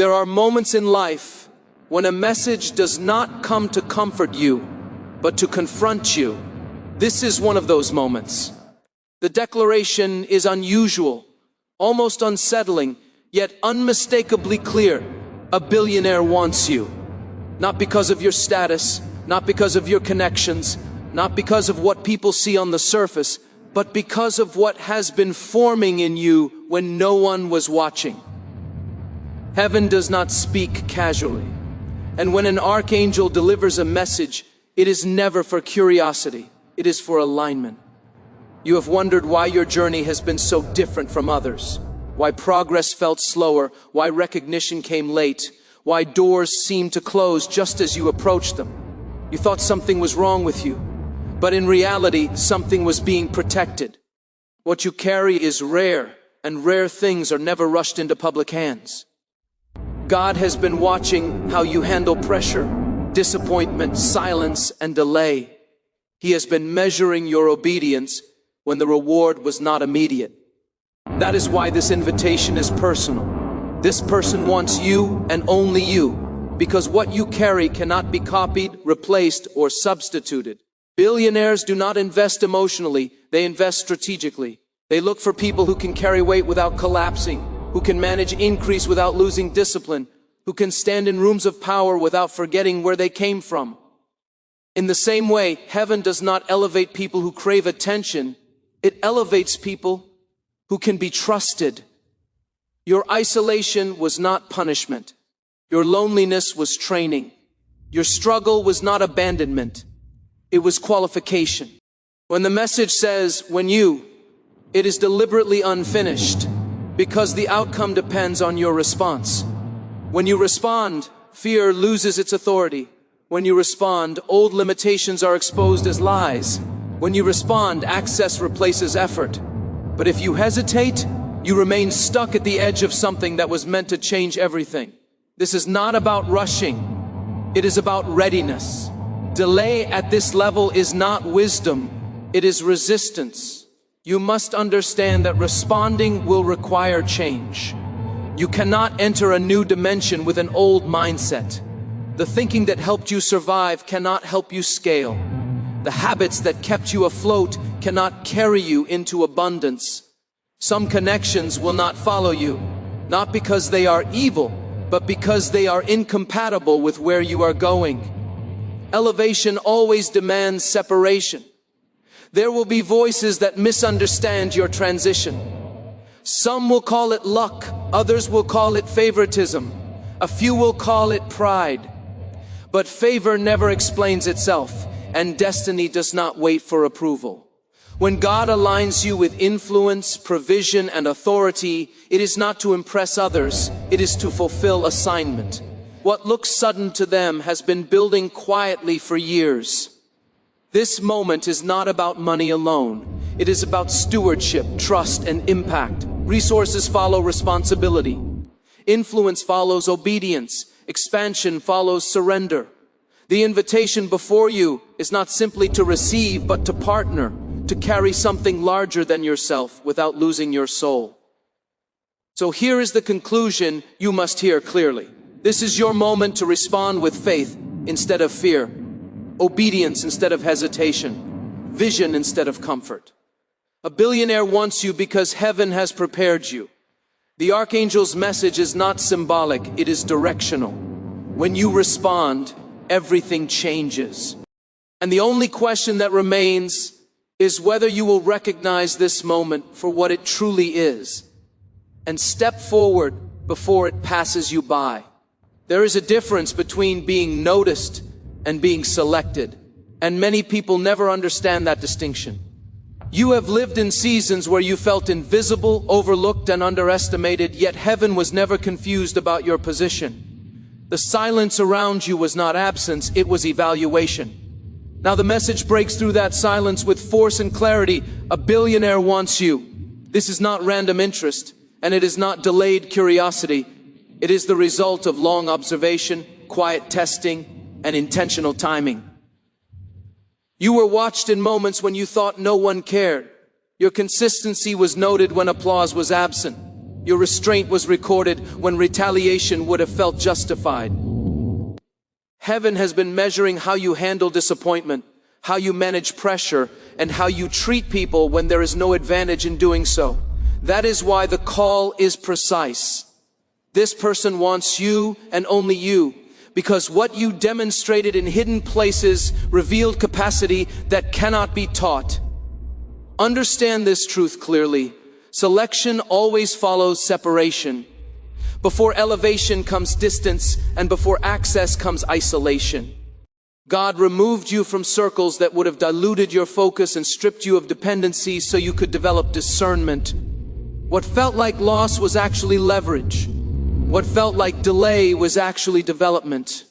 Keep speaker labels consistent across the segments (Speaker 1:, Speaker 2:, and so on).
Speaker 1: There are moments in life when a message does not come to comfort you, but to confront you. This is one of those moments. The declaration is unusual, almost unsettling, yet unmistakably clear. A billionaire wants you. Not because of your status, not because of your connections, not because of what people see on the surface, but because of what has been forming in you when no one was watching. Heaven does not speak casually. And when an archangel delivers a message, it is never for curiosity. It is for alignment. You have wondered why your journey has been so different from others, why progress felt slower, why recognition came late, why doors seemed to close just as you approached them. You thought something was wrong with you, but in reality, something was being protected. What you carry is rare, and rare things are never rushed into public hands. God has been watching how you handle pressure, disappointment, silence, and delay. He has been measuring your obedience when the reward was not immediate. That is why this invitation is personal. This person wants you and only you, because what you carry cannot be copied, replaced, or substituted. Billionaires do not invest emotionally, they invest strategically. They look for people who can carry weight without collapsing, who can manage increase without losing discipline, who can stand in rooms of power without forgetting where they came from. In the same way, heaven does not elevate people who crave attention. It elevates people who can be trusted. Your isolation was not punishment. Your loneliness was training. Your struggle was not abandonment. It was qualification. When the message says, it is deliberately unfinished, because the outcome depends on your response. When you respond, fear loses its authority. When you respond, old limitations are exposed as lies. When you respond, access replaces effort. But if you hesitate, you remain stuck at the edge of something that was meant to change everything. This is not about rushing. It is about readiness. Delay at this level is not wisdom. It is resistance. You must understand that responding will require change. You cannot enter a new dimension with an old mindset. The thinking that helped you survive cannot help you scale. The habits that kept you afloat cannot carry you into abundance. Some connections will not follow you, not because they are evil, but because they are incompatible with where you are going. Elevation always demands separation. There will be voices that misunderstand your transition. Some will call it luck, others will call it favoritism, a few will call it pride. But favor never explains itself, and destiny does not wait for approval. When God aligns you with influence, provision, and authority, it is not to impress others, it is to fulfill assignment. What looks sudden to them has been building quietly for years. This moment is not about money alone. It is about stewardship, trust, and impact. Resources follow responsibility. Influence follows obedience. Expansion follows surrender. The invitation before you is not simply to receive, but to partner, to carry something larger than yourself without losing your soul. So here is the conclusion you must hear clearly. This is your moment to respond with faith instead of fear, obedience instead of hesitation, vision instead of comfort. A billionaire wants you because heaven has prepared you. The Archangel's message is not symbolic, it is directional. When you respond, everything changes. And the only question that remains is whether you will recognize this moment for what it truly is and step forward before it passes you by. There is a difference between being noticed and being selected, and many people never understand that distinction. You have lived in seasons where you felt invisible, overlooked, and underestimated, yet heaven was never confused about your position. The silence around you was not absence, it was evaluation. Now the message breaks through that silence with force and clarity. A billionaire wants you. This is not random interest, and it is not delayed curiosity. It is the result of long observation, quiet testing, and intentional timing. You were watched in moments when you thought no one cared. Your consistency was noted when applause was absent. Your restraint was recorded when retaliation would have felt justified. Heaven has been measuring how you handle disappointment, how you manage pressure, and how you treat people when there is no advantage in doing so. That is why the call is precise. This person wants you and only you, because what you demonstrated in hidden places revealed capacity that cannot be taught. Understand this truth clearly. Selection always follows separation. Before elevation comes distance, and before access comes isolation. God removed you from circles that would have diluted your focus and stripped you of dependency so you could develop discernment. What felt like loss was actually leverage. What felt like delay was actually development.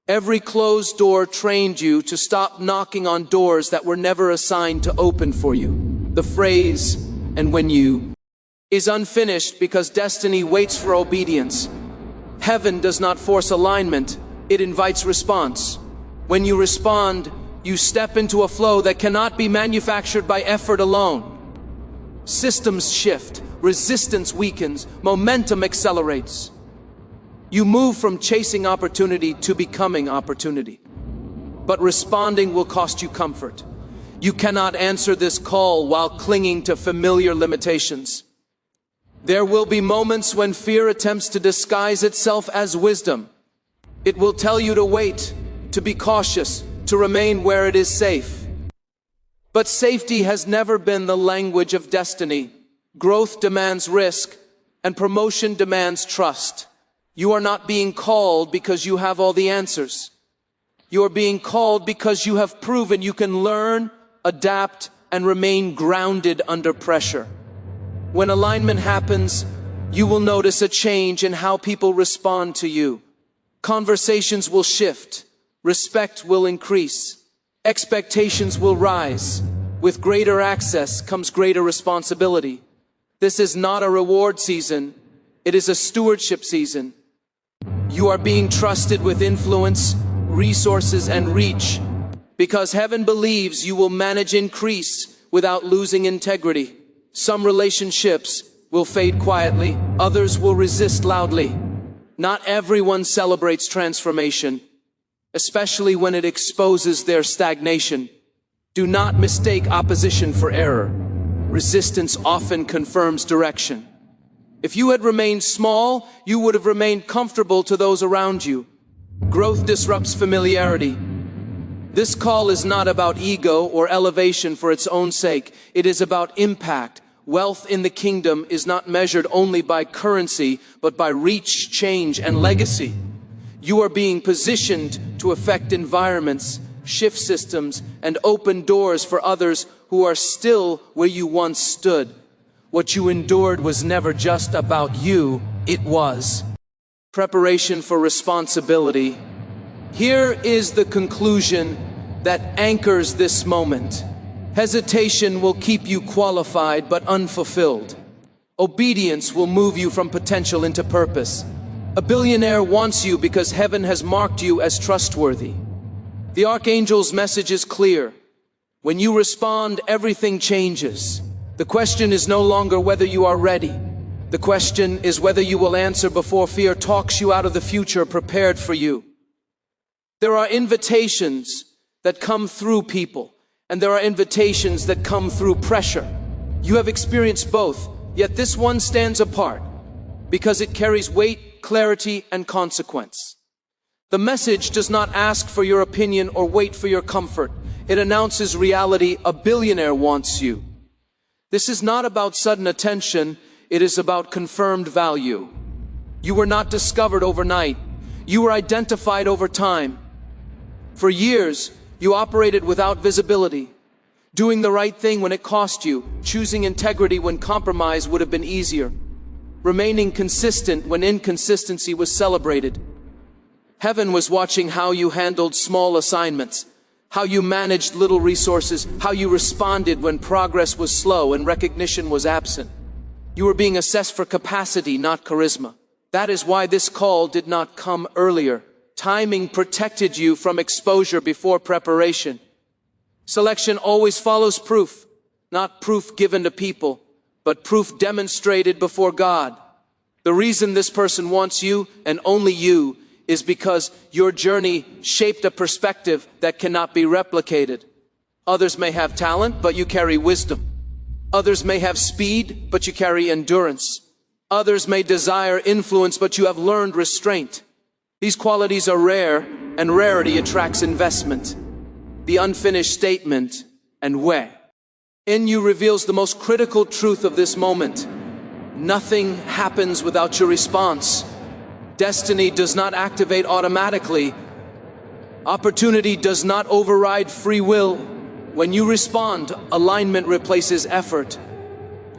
Speaker 1: Every closed door trained you to stop knocking on doors that were never assigned to open for you. The phrase, "and when you," is unfinished because destiny waits for obedience. Heaven does not force alignment, it invites response. When you respond, you step into a flow that cannot be manufactured by effort alone. Systems shift, resistance weakens, momentum accelerates. You move from chasing opportunity to becoming opportunity. But responding will cost you comfort. You cannot answer this call while clinging to familiar limitations. There will be moments when fear attempts to disguise itself as wisdom. It will tell you to wait, to be cautious, to remain where it is safe. But safety has never been the language of destiny. Growth demands risk, and promotion demands trust. You are not being called because you have all the answers. You are being called because you have proven you can learn, adapt, and remain grounded under pressure. When alignment happens, you will notice a change in how people respond to you. Conversations will shift. Respect will increase. Expectations will rise. With greater access comes greater responsibility. This is not a reward season. It is a stewardship season. You are being trusted with influence, resources, and reach, because heaven believes you will manage increase without losing integrity. Some relationships will fade quietly, others will resist loudly. Not everyone celebrates transformation, especially when it exposes their stagnation. Do not mistake opposition for error. Resistance often confirms direction. If you had remained small, you would have remained comfortable to those around you. Growth disrupts familiarity. This call is not about ego or elevation for its own sake. It is about impact. Wealth in the kingdom is not measured only by currency, but by reach, change, and legacy. You are being positioned to affect environments, shift systems, and open doors for others who are still where you once stood. What you endured was never just about you, it was preparation for responsibility. Here is the conclusion that anchors this moment. Hesitation will keep you qualified but unfulfilled. Obedience will move you from potential into purpose. A billionaire wants you because heaven has marked you as trustworthy. The Archangel's message is clear. When you respond, everything changes. The question is no longer whether you are ready. The question is whether you will answer before fear talks you out of the future prepared for you. There are invitations that come through people, and there are invitations that come through pressure. You have experienced both, yet this one stands apart because it carries weight, clarity, and consequence. The message does not ask for your opinion or wait for your comfort. It announces reality. A billionaire wants you. This is not about sudden attention. It is about confirmed value. You were not discovered overnight. You were identified over time. For years, you operated without visibility, doing the right thing when it cost you, choosing integrity when compromise would have been easier, remaining consistent when inconsistency was celebrated. Heaven was watching how you handled small assignments, how you managed little resources, how you responded when progress was slow and recognition was absent. You were being assessed for capacity, not charisma. That is why this call did not come earlier. Timing protected you from exposure before preparation. Selection always follows proof, not proof given to people, but proof demonstrated before God. The reason this person wants you, and only you, is because your journey shaped a perspective that cannot be replicated. Others may have talent, but you carry wisdom. Others may have speed, but you carry endurance. Others may desire influence, but you have learned restraint. These qualities are rare, and rarity attracts investment. The unfinished statement and way in you reveals the most critical truth of this moment. Nothing happens without your response. Destiny does not activate automatically. Opportunity does not override free will. When you respond, alignment replaces effort.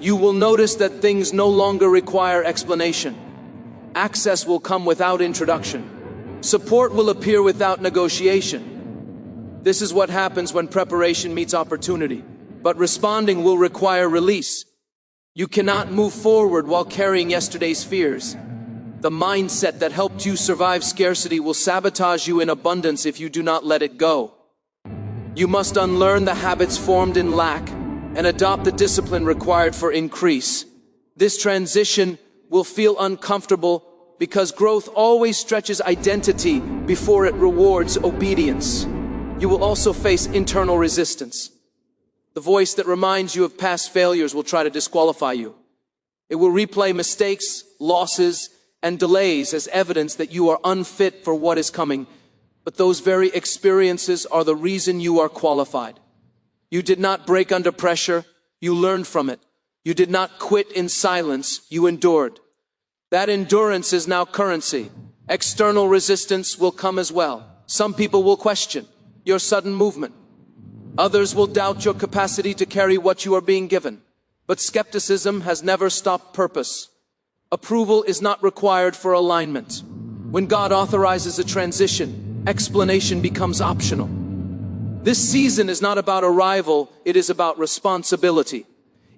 Speaker 1: You will notice that things no longer require explanation. Access will come without introduction. Support will appear without negotiation. This is what happens when preparation meets opportunity. But responding will require release. You cannot move forward while carrying yesterday's fears. The mindset that helped you survive scarcity will sabotage you in abundance if you do not let it go. You must unlearn the habits formed in lack and adopt the discipline required for increase. This transition will feel uncomfortable because growth always stretches identity before it rewards obedience. You will also face internal resistance. The voice that reminds you of past failures will try to disqualify you. It will replay mistakes, losses, and delays as evidence that you are unfit for what is coming. But those very experiences are the reason you are qualified. You did not break under pressure, you learned from it. You did not quit in silence, you endured. That endurance is now currency. External resistance will come as well. Some people will question your sudden movement. Others will doubt your capacity to carry what you are being given. But skepticism has never stopped purpose. Approval is not required for alignment. When God authorizes a transition, explanation becomes optional. This season is not about arrival, it is about responsibility.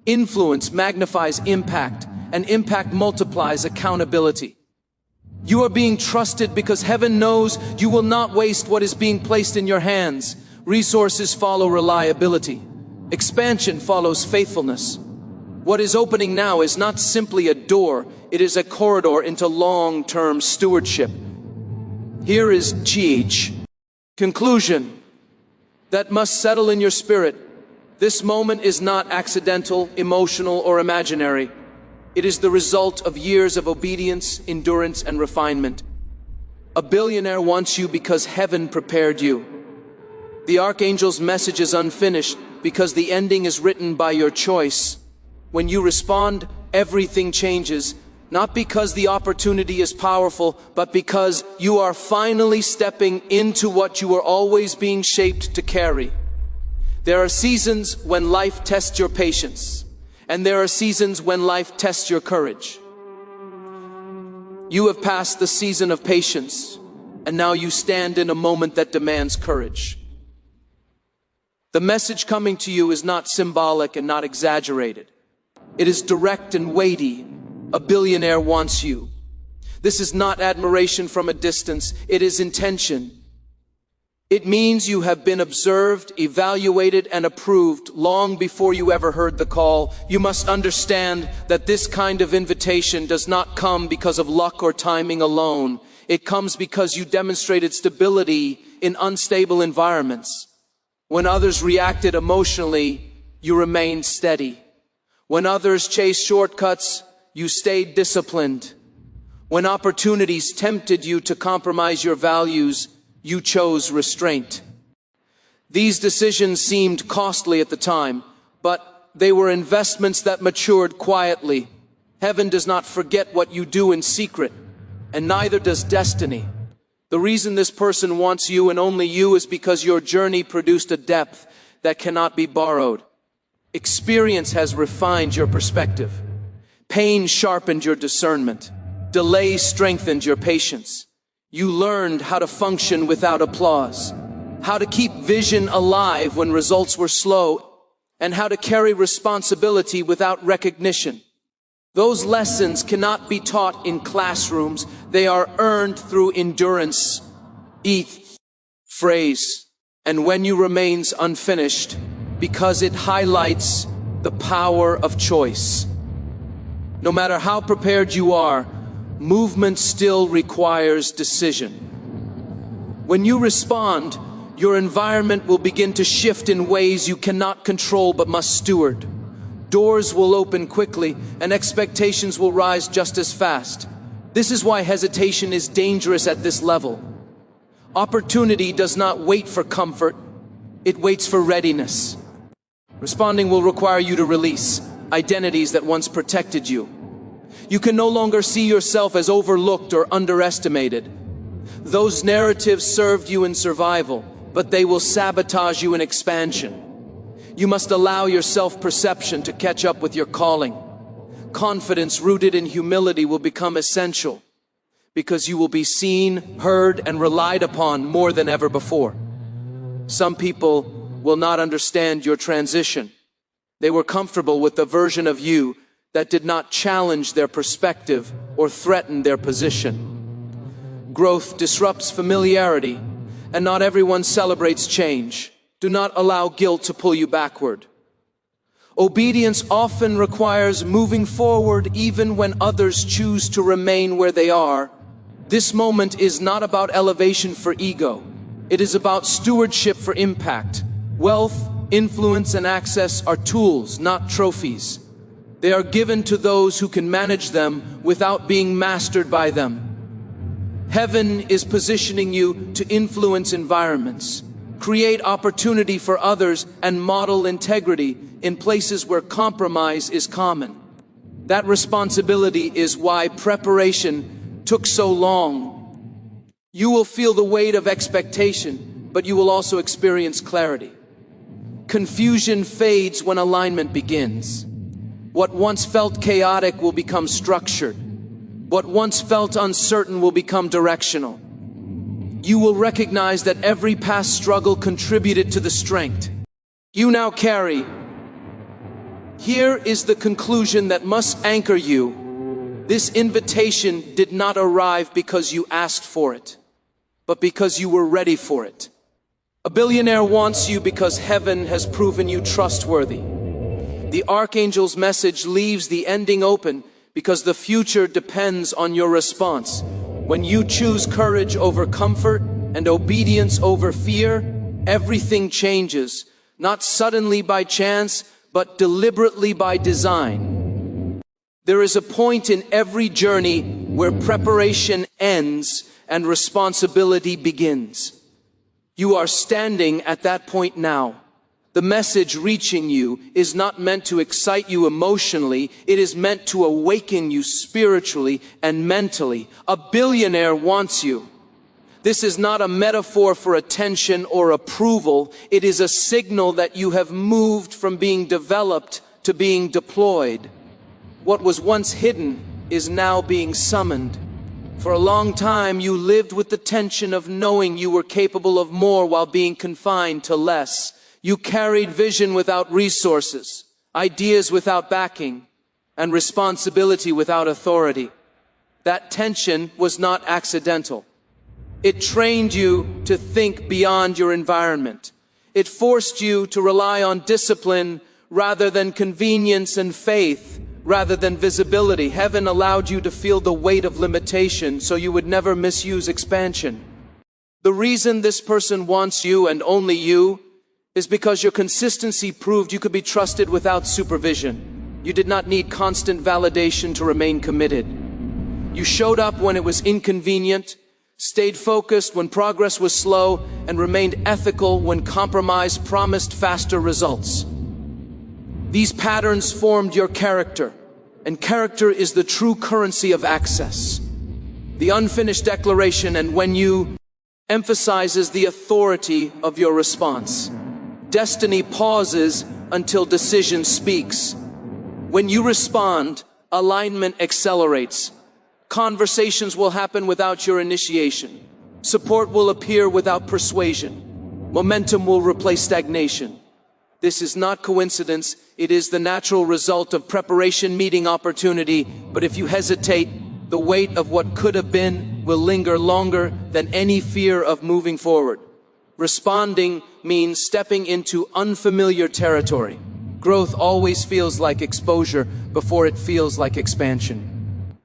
Speaker 1: Influence magnifies impact, and impact multiplies accountability. You are being trusted because heaven knows you will not waste what is being placed in your hands. Resources follow reliability. Expansion follows faithfulness. What is opening now is not simply a door, it is a corridor into long-term stewardship. Here is GH. Conclusion that must settle in your spirit. This moment is not accidental, emotional, or imaginary. It is the result of years of obedience, endurance, and refinement. A billionaire wants you because heaven prepared you. The Archangel's message is unfinished because the ending is written by your choice. When you respond, everything changes. Not because the opportunity is powerful, but because you are finally stepping into what you are always being shaped to carry. There are seasons when life tests your patience, and there are seasons when life tests your courage. You have passed the season of patience, and now you stand in a moment that demands courage. The message coming to you is not symbolic and not exaggerated. It is direct and weighty. A billionaire wants you. This is not admiration from a distance, it is intention. It means you have been observed, evaluated, and approved long before you ever heard the call. You must understand that this kind of invitation does not come because of luck or timing alone. It comes because you demonstrated stability in unstable environments. When others reacted emotionally, you remained steady. When others chased shortcuts, you stayed disciplined. When opportunities tempted you to compromise your values, you chose restraint. These decisions seemed costly at the time, but they were investments that matured quietly. Heaven does not forget what you do in secret, and neither does destiny. The reason this person wants you and only you is because your journey produced a depth that cannot be borrowed. Experience has refined your perspective. Pain sharpened your discernment. Delay strengthened your patience. You learned how to function without applause, how to keep vision alive when results were slow, and how to carry responsibility without recognition. Those lessons cannot be taught in classrooms. They are earned through endurance. Phrase, and when you remains unfinished, because it highlights the power of choice. No matter how prepared you are, movement still requires decision. When you respond, your environment will begin to shift in ways you cannot control but must steward. Doors will open quickly, and expectations will rise just as fast. This is why hesitation is dangerous at this level. Opportunity does not wait for comfort, it waits for readiness. Responding will require you to release identities that once protected you. You can no longer see yourself as overlooked or underestimated. Those narratives served you in survival, but they will sabotage you in expansion. You must allow your self-perception to catch up with your calling. Confidence rooted in humility will become essential, because you will be seen, heard, and relied upon more than ever before. Some people will not understand your transition. They were comfortable with the version of you that did not challenge their perspective or threaten their position. Growth disrupts familiarity, and not everyone celebrates change. Do not allow guilt to pull you backward. Obedience often requires moving forward even when others choose to remain where they are. This moment is not about elevation for ego. It is about stewardship for impact. Wealth, influence, and access are tools, not trophies. They are given to those who can manage them without being mastered by them. Heaven is positioning you to influence environments, create opportunity for others, and model integrity in places where compromise is common. That responsibility is why preparation took so long. You will feel the weight of expectation, but you will also experience clarity. Confusion fades when alignment begins. What once felt chaotic will become structured. What once felt uncertain will become directional. You will recognize that every past struggle contributed to the strength you now carry. Here is the conclusion that must anchor you. This invitation did not arrive because you asked for it, but because you were ready for it. A billionaire wants you because heaven has proven you trustworthy. The Archangel's message leaves the ending open because the future depends on your response. When you choose courage over comfort and obedience over fear, everything changes, not suddenly by chance, but deliberately by design. There is a point in every journey where preparation ends and responsibility begins. You are standing at that point now. The message reaching you is not meant to excite you emotionally, it is meant to awaken you spiritually and mentally. A billionaire wants you. This is not a metaphor for attention or approval, it is a signal that you have moved from being developed to being deployed. What was once hidden is now being summoned. For a long time you lived with the tension of knowing you were capable of more while being confined to less. You carried vision without resources, ideas without backing, and responsibility without authority. That tension was not accidental. It trained you to think beyond your environment. It forced you to rely on discipline rather than convenience, and faith rather than visibility. Heaven allowed you to feel the weight of limitation so you would never misuse expansion. The reason this person wants you and only you is because your consistency proved you could be trusted without supervision. You did not need constant validation to remain committed. You showed up when it was inconvenient, stayed focused when progress was slow, and remained ethical when compromise promised faster results. These patterns formed your character, and character is the true currency of access. The unfinished declaration, and when you emphasizes the authority of your response. Destiny pauses until decision speaks. When you respond, alignment accelerates. Conversations will happen without your initiation. Support will appear without persuasion. Momentum will replace stagnation. This is not coincidence, it is the natural result of preparation meeting opportunity. But if you hesitate, the weight of what could have been will linger longer than any fear of moving forward. Responding means stepping into unfamiliar territory. Growth always feels like exposure before it feels like expansion.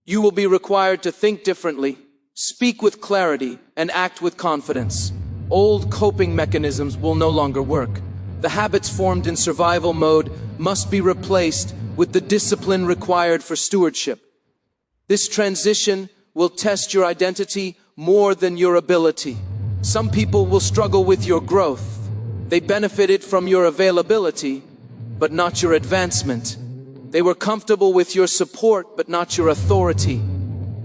Speaker 1: You will be required to think differently, speak with clarity, and act with confidence. Old coping mechanisms will no longer work. The habits formed in survival mode must be replaced with the discipline required for stewardship. This transition will test your identity more than your ability. Some people will struggle with your growth. They benefited from your availability, but not your advancement. They were comfortable with your support, but not your authority.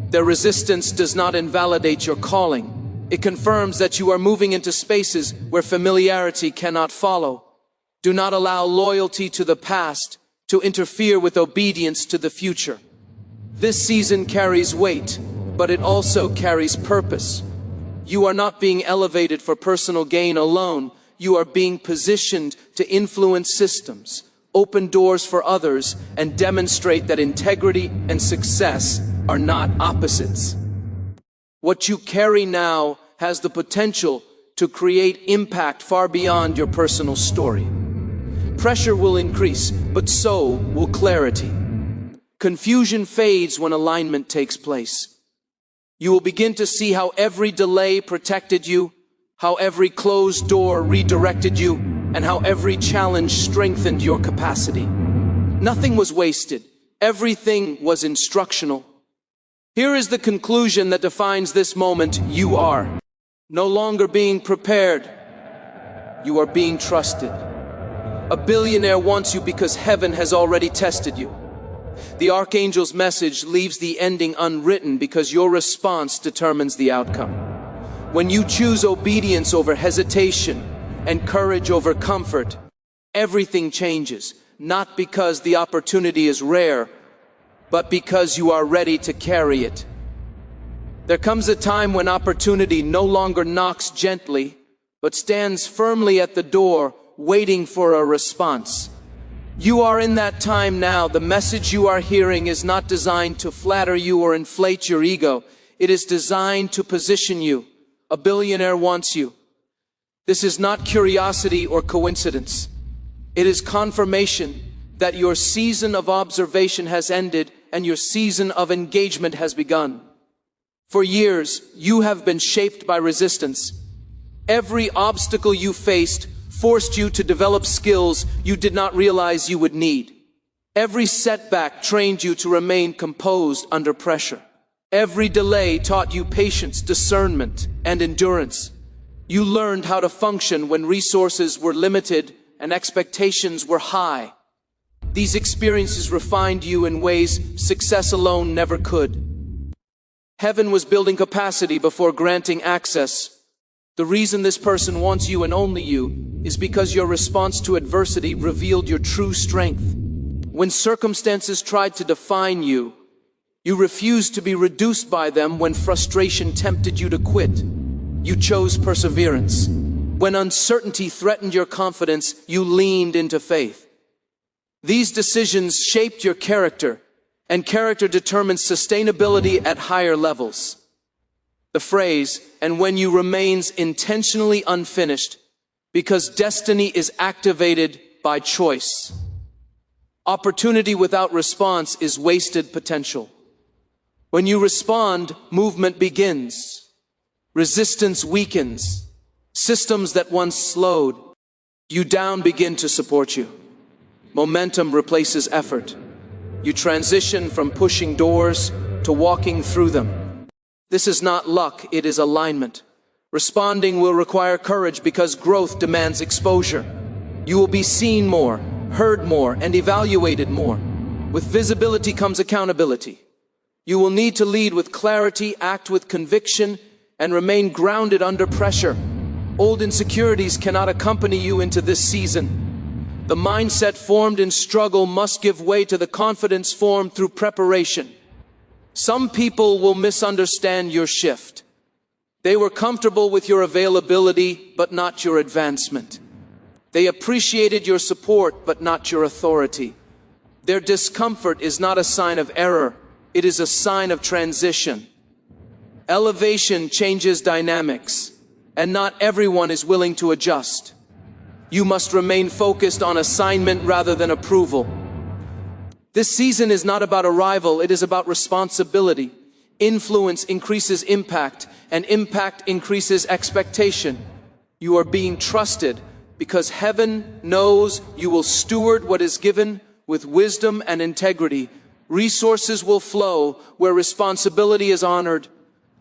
Speaker 1: Their resistance does not invalidate your calling. It confirms that you are moving into spaces where familiarity cannot follow. Do not allow loyalty to the past to interfere with obedience to the future. This season carries weight, but it also carries purpose. You are not being elevated for personal gain alone. You are being positioned to influence systems, open doors for others, and demonstrate that integrity and success are not opposites. What you carry now has the potential to create impact far beyond your personal story. Pressure will increase, but so will clarity. Confusion fades when alignment takes place. You will begin to see how every delay protected you, how every closed door redirected you, and how every challenge strengthened your capacity. Nothing was wasted. Everything was instructional. Here is the conclusion that defines this moment. You are no longer being prepared. You are being trusted. A billionaire wants you because heaven has already tested you. The Archangel's message leaves the ending unwritten because your response determines the outcome. When you choose obedience over hesitation and courage over comfort, everything changes, not because the opportunity is rare, but because you are ready to carry it. There comes a time when opportunity no longer knocks gently, but stands firmly at the door, waiting for a response. You are in that time now. The message you are hearing is not designed to flatter you or inflate your ego. It is designed to position you. A billionaire wants you. This is not curiosity or coincidence. It is confirmation that your season of observation has ended and your season of engagement has begun. For years, you have been shaped by resistance. Every obstacle you faced forced you to develop skills you did not realize you would need. Every setback trained you to remain composed under pressure. Every delay taught you patience, discernment, and endurance. You learned how to function when resources were limited and expectations were high. These experiences refined you in ways success alone never could. Heaven was building capacity before granting access. The reason this person wants you and only you is because your response to adversity revealed your true strength. When circumstances tried to define you, you refused to be reduced by them. When frustration tempted you to quit, you chose perseverance. When uncertainty threatened your confidence, you leaned into faith. These decisions shaped your character, and character determines sustainability at higher levels. The phrase, "and when you remains intentionally unfinished," because destiny is activated by choice. Opportunity without response is wasted potential. When you respond, movement begins. Resistance weakens. Systems that once slowed you down begin to support you. Momentum replaces effort. You transition from pushing doors to walking through them. This is not luck, it is alignment. Responding will require courage because growth demands exposure. You will be seen more, heard more, and evaluated more. With visibility comes accountability. You will need to lead with clarity, act with conviction, and remain grounded under pressure. Old insecurities cannot accompany you into this season. The mindset formed in struggle must give way to the confidence formed through preparation. Some people will misunderstand your shift. They were comfortable with your availability, but not your advancement. They appreciated your support, but not your authority. Their discomfort is not a sign of error. It is a sign of transition. Elevation changes dynamics, and not everyone is willing to adjust. You must remain focused on assignment rather than approval. This season is not about arrival, it is about responsibility. Influence increases impact, and impact increases expectation. You are being trusted because heaven knows you will steward what is given with wisdom and integrity. Resources will flow where responsibility is honored.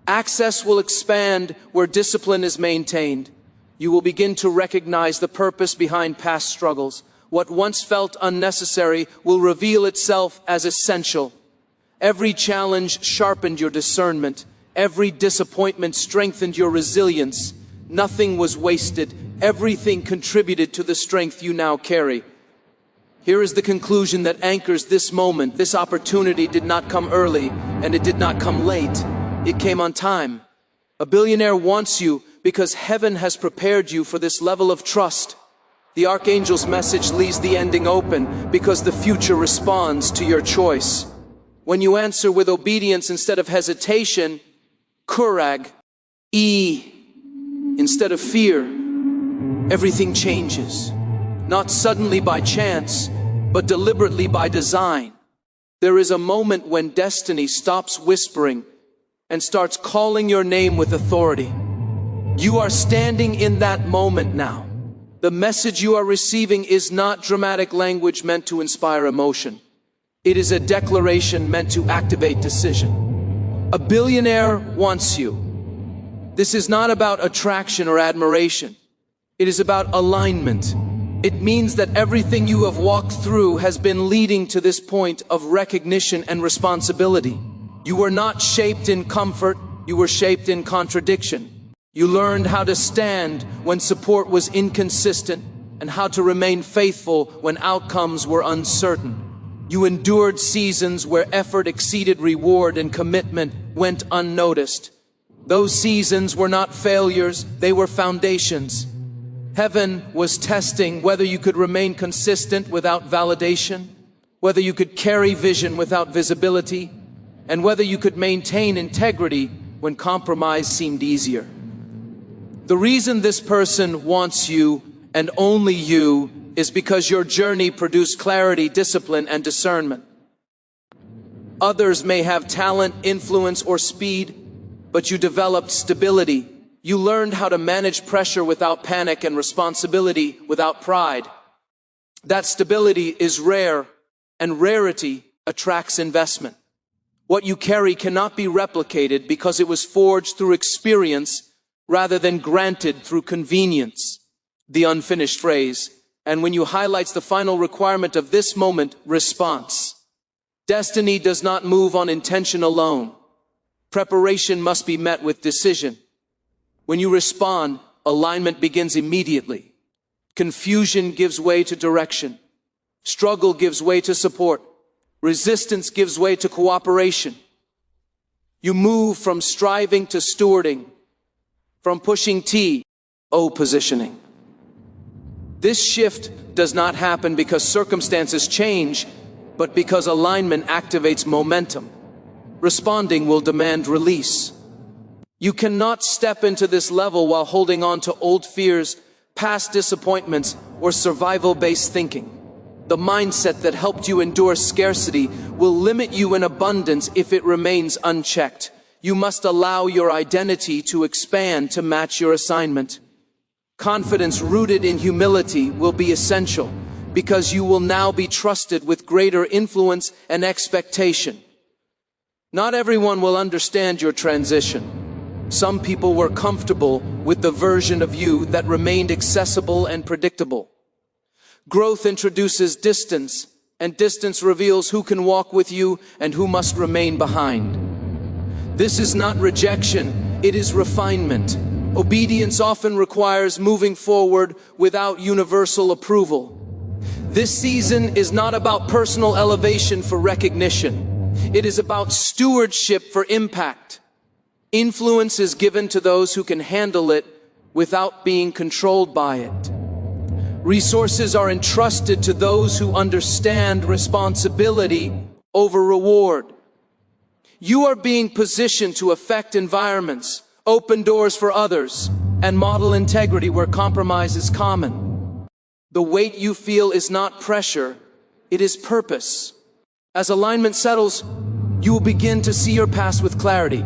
Speaker 1: Access will expand where discipline is maintained. You will begin to recognize the purpose behind past struggles. What once felt unnecessary will reveal itself as essential. Every challenge sharpened your discernment. Every disappointment strengthened your resilience. Nothing was wasted. Everything contributed to the strength you now carry. Here is the conclusion that anchors this moment. This opportunity did not come early, and it did not come late. It came on time. A billionaire wants you because heaven has prepared you for this level of trust. The Archangel's message leaves the ending open because the future responds to your choice. When you answer with obedience instead of hesitation, kurag, instead of fear, everything changes. Not suddenly by chance, but deliberately by design. There is a moment when destiny stops whispering and starts calling your name with authority. You are standing in that moment now. The message you are receiving is not dramatic language meant to inspire emotion. It is a declaration meant to activate decision. A billionaire wants you. This is not about attraction or admiration. It is about alignment. It means that everything you have walked through has been leading to this point of recognition and responsibility. You were not shaped in comfort, you were shaped in contradiction. You learned how to stand when support was inconsistent and how to remain faithful when outcomes were uncertain. You endured seasons where effort exceeded reward and commitment went unnoticed. Those seasons were not failures, they were foundations. Heaven was testing whether you could remain consistent without validation, whether you could carry vision without visibility, and whether you could maintain integrity when compromise seemed easier. The reason this person wants you, and only you, is because your journey produced clarity, discipline, and discernment. Others may have talent, influence, or speed, but you developed stability. You learned how to manage pressure without panic and responsibility without pride. That stability is rare, and rarity attracts investment. What you carry cannot be replicated because it was forged through experience rather than granted through convenience. The unfinished phrase, and when you highlights the final requirement of this moment, response. Destiny does not move on intention alone. Preparation must be met with decision. When you respond, alignment begins immediately. Confusion gives way to direction. Struggle gives way to support. Resistance gives way to cooperation. You move from striving to stewarding, from pushing positioning. This shift does not happen because circumstances change, but because alignment activates momentum. Responding will demand release. You cannot step into this level while holding on to old fears, past disappointments, or survival-based thinking. The mindset that helped you endure scarcity will limit you in abundance if it remains unchecked. You must allow your identity to expand to match your assignment. Confidence rooted in humility will be essential because you will now be trusted with greater influence and expectation. Not everyone will understand your transition. Some people were comfortable with the version of you that remained accessible and predictable. Growth introduces distance, and distance reveals who can walk with you and who must remain behind. This is not rejection, it is refinement. Obedience often requires moving forward without universal approval. This season is not about personal elevation for recognition. It is about stewardship for impact. Influence is given to those who can handle it without being controlled by it. Resources are entrusted to those who understand responsibility over reward. You are being positioned to affect environments, open doors for others, and model integrity where compromise is common. The weight you feel is not pressure, it is purpose. As alignment settles, you will begin to see your past with clarity.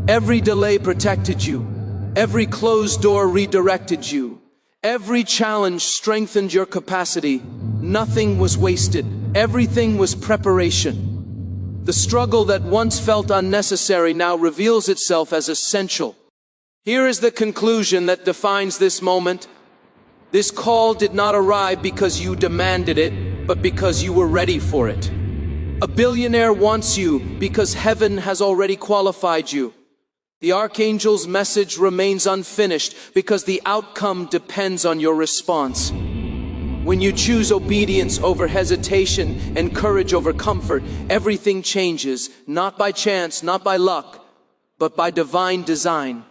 Speaker 1: Every delay protected you. Every closed door redirected you. Every challenge strengthened your capacity. Nothing was wasted. Everything was preparation. The struggle that once felt unnecessary now reveals itself as essential. Here is the conclusion that defines this moment. This call did not arrive because you demanded it, but because you were ready for it. A billionaire wants you because heaven has already qualified you. The Archangel's message remains unfinished because the outcome depends on your response. When you choose obedience over hesitation and courage over comfort, everything changes, not by chance, not by luck, but by divine design.